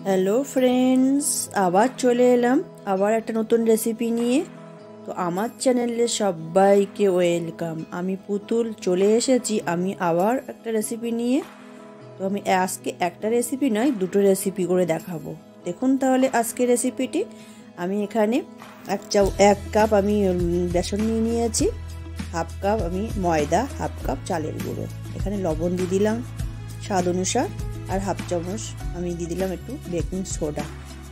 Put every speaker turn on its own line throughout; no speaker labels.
Hello friends, আবার চলে এলাম আবার একটা নতুন রেসিপি নিয়ে। তো আমার চ্যানেলে সবাইকে ওয়েলকাম। আমি পুতুল চলে এসেছি আমি আবার একটা রেসিপি নিয়ে। তো আমি আজকে একটা রেসিপি নয়, দুটো রেসিপি করে দেখাবো। দেখুন তাহলে আজকে রেসিপিটি। আমি এখানে এক কাপ আমি বেসন নিয়ে নিয়েছি, হাফ কাপ আমি ময়দা, হাফ কাপ চালের গুঁড়ো, এখানে লবণ দিয়ে দিলাম স্বাদ অনুসার, আর হাফ চামচ আমি দিয়ে দিলাম একটু বেকিং সোডা।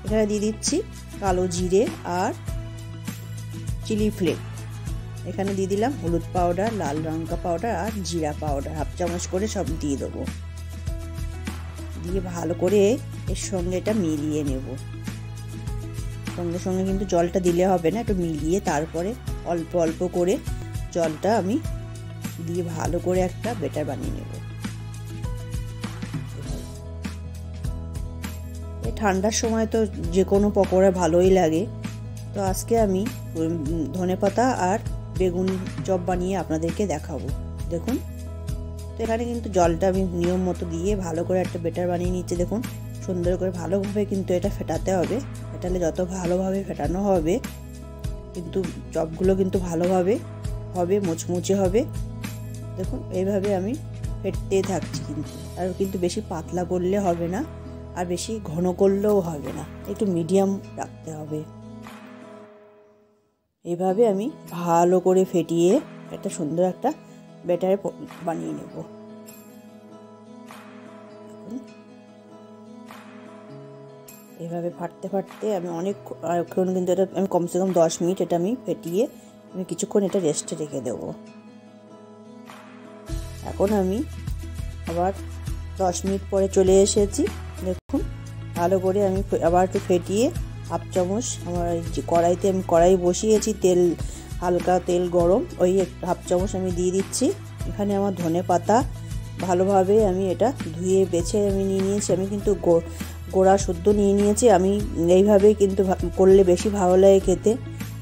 এখানে দিয়ে দিচ্ছি কালো জিরে আর চিলি ফ্লেক্স। এখানে দিয়ে দিলাম হলুদ পাউডার, লাল লঙ্কা পাউডার আর জিরা পাউডার, হাফ চামচ করে সব দিয়ে দেবো। দিয়ে ভালো করে এর সঙ্গে এটা মিলিয়ে নেব। সঙ্গে সঙ্গে কিন্তু জলটা দিলে হবে না, একটু মিলিয়ে তারপরে অল্প অল্প করে জলটা আমি দিয়ে ভালো করে একটা ব্যাটার বানিয়ে নেব। ঠান্ডার সময় তো যে কোনো পকোড়া ভালোই লাগে। তো আজকে আমি ধনেপাতা আর বেগুন চপ বানিয়ে আপনাদেরকে দেখাবো। দেখুন, তো এখানে কিন্তু জলটা আমি নিয়ম মতো দিয়ে ভালো করে একটা ব্যাটার বানিয়ে নিচ্ছি। দেখুন, সুন্দর করে ভালোভাবে কিন্তু এটা ফেটাতে হবে। ফেটালে যত ভালোভাবে ফেটানো হবে কিন্তু চপগুলো কিন্তু ভালোভাবে হবে, মুচমুচে হবে। দেখুন, এইভাবে আমি ফেটতে থাকছি, আর কিন্তু বেশি পাতলা করলে হবে না, আর বেশি ঘন করলেও হবে না, একটু মিডিয়াম রাখতে হবে। এইভাবে আমি ভালো করে ফেটিয়ে একটা সুন্দর একটা ব্যাটার বানিয়ে নেব। এইভাবে ফাটতে ফাটতে আমি অনেকক্ষণ কিন্তু এটা আমি কমসে কম 10 মিনিট এটা আমি ফেটিয়ে আমি কিছুক্ষণ এটা রেস্টে রেখে দেব। এখন আমি আবার 10 মিনিট পরে চলে এসেছি। দেখুন, ভালো করে আমি আবার একটু ফেটিয়ে হাফ চামচ আমার যে কড়াইতে আমি কড়াই বসিয়েছি, তেল হালকা তেল গরম, ওই হাফ চামচ আমি দিয়ে দিচ্ছি। এখানে আমার ধনেপাতা ভালোভাবে আমি এটা ধুয়ে বেছে আমি নিয়ে নিয়েছি। আমি কিন্তু গোড়া শুদ্ধ নিয়ে নিয়েছি। আমি এইভাবেই কিন্তু করলে বেশি ভালো লাগে খেতে।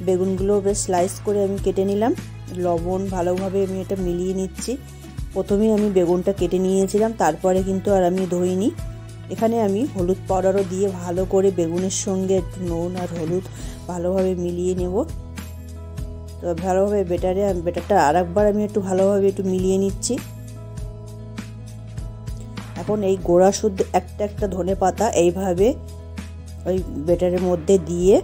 বেগুনগুলো বেশ স্লাইস করে আমি কেটে নিলাম। লবণ ভালোভাবে আমি এটা মিলিয়ে নিচ্ছি। প্রথমেই আমি বেগুনটা কেটে নিয়েছিলাম, তারপরে কিন্তু আর আমি ধুইনি। এখানে আমি হলুদ পাউডারও দিয়ে ভালো করে বেগুনের সঙ্গে একটু নুন আর হলুদ ভালোভাবে মিলিয়ে নেব। তো ভালোভাবে ব্যাটারটা আর একবার আমি একটু ভালোভাবে একটু মিলিয়ে নিচ্ছি। এখন এই গোড়া শুদ্ধ একটা ধনেপাতা এইভাবে ওই ব্যাটারের মধ্যে দিয়ে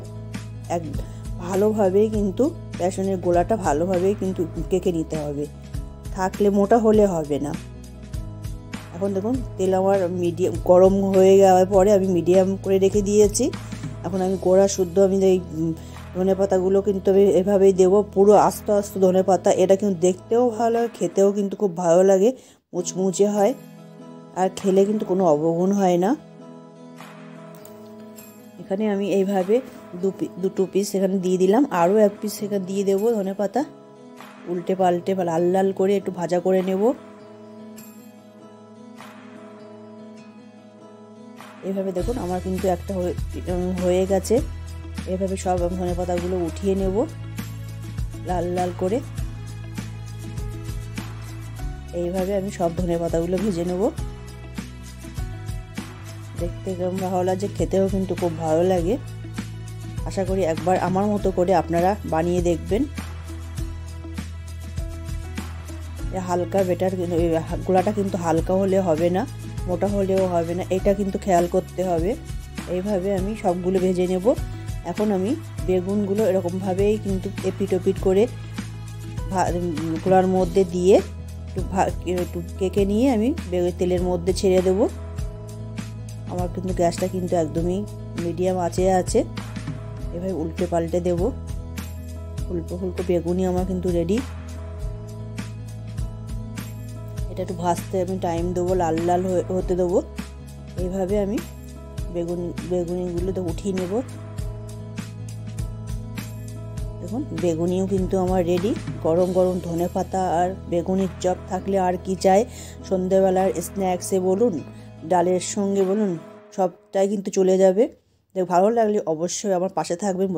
ভালোভাবে কিন্তু বেসনের গোলাটা ভালোভাবে কিন্তু কেকে নিতে হবে, থাকলে মোটা হলে হবে না। এখন দেখুন, তেল আমার মিডিয়াম গরম হয়ে যাওয়ার পরে আমি মিডিয়াম করে রেখে দিয়েছি। এখন আমি গোড়া শুদ্ধ আমি এই ধনেপাতাগুলো কিন্তু আমি এভাবেই দেবো, পুরো আস্তে আস্তে ধনেপাতা। এটা কিন্তু দেখতেও ভালো লাগে, খেতেও কিন্তু খুব ভালো লাগে, মুচমুচে হয়, আর খেলে কিন্তু কোনো অবগুণ হয় না। এখানে আমি এইভাবে দুটো পিস এখানে দিয়ে দিলাম, আরও এক পিস এখানে দিয়ে দেবো ধনেপাতা। উল্টে পাল্টে লাল লাল করে একটু ভাজা করে নেব। এইভাবে দেখুন, আমার কিন্তু একটা হয়ে গেছে। এইভাবে সব ধনেপাতাগুলো উঠিয়ে নেব লাল লাল করে। এইভাবে আমি সব ধনেপাতাগুলো ভেজে নেব। দেখতে কেমন ভালো লাগছে, খেতেও কিন্তু খুব ভালো লাগে। আশা করি একবার আমার মতো করে আপনারা বানিয়ে দেখবেন। হালকা ব্যাটার, গোলাটা কিন্তু হালকা হলে হবে না, মোটা হলেও হবে না, এটা কিন্তু খেয়াল করতে হবে। এইভাবে আমি সবগুলো ভেজে নেব। এখন আমি বেগুনগুলো এরকমভাবেই কিন্তু এপিট ওপিট করে গোলার মধ্যে দিয়ে একটু কেকে নিয়ে আমি তেলের মধ্যে ছেড়ে দেব। আমার কিন্তু গ্যাসটা কিন্তু একদমই মিডিয়াম আঁচে আছে। এভাবে উল্টে পাল্টে দেব। ফুলকো ফুলকো বেগুনি আমার কিন্তু রেডি। এটা একটু ভাজতে আমি টাইম দেবো, লাল লাল হতে দেবো। এইভাবে আমি বেগুনিগুলো তো উঠিয়ে নেব। দেখুন, বেগুনিও কিন্তু আমার রেডি। গরম গরম ধনেপাতা আর বেগুনির চপ থাকলে আর কি চাই। সন্ধ্যেবেলার স্ন্যাক্সে বলুন, ডালের সঙ্গে বলুন, সবটাই কিন্তু চলে যাবে। ভালো লাগলে অবশ্যই আমার পাশে থাকবেন।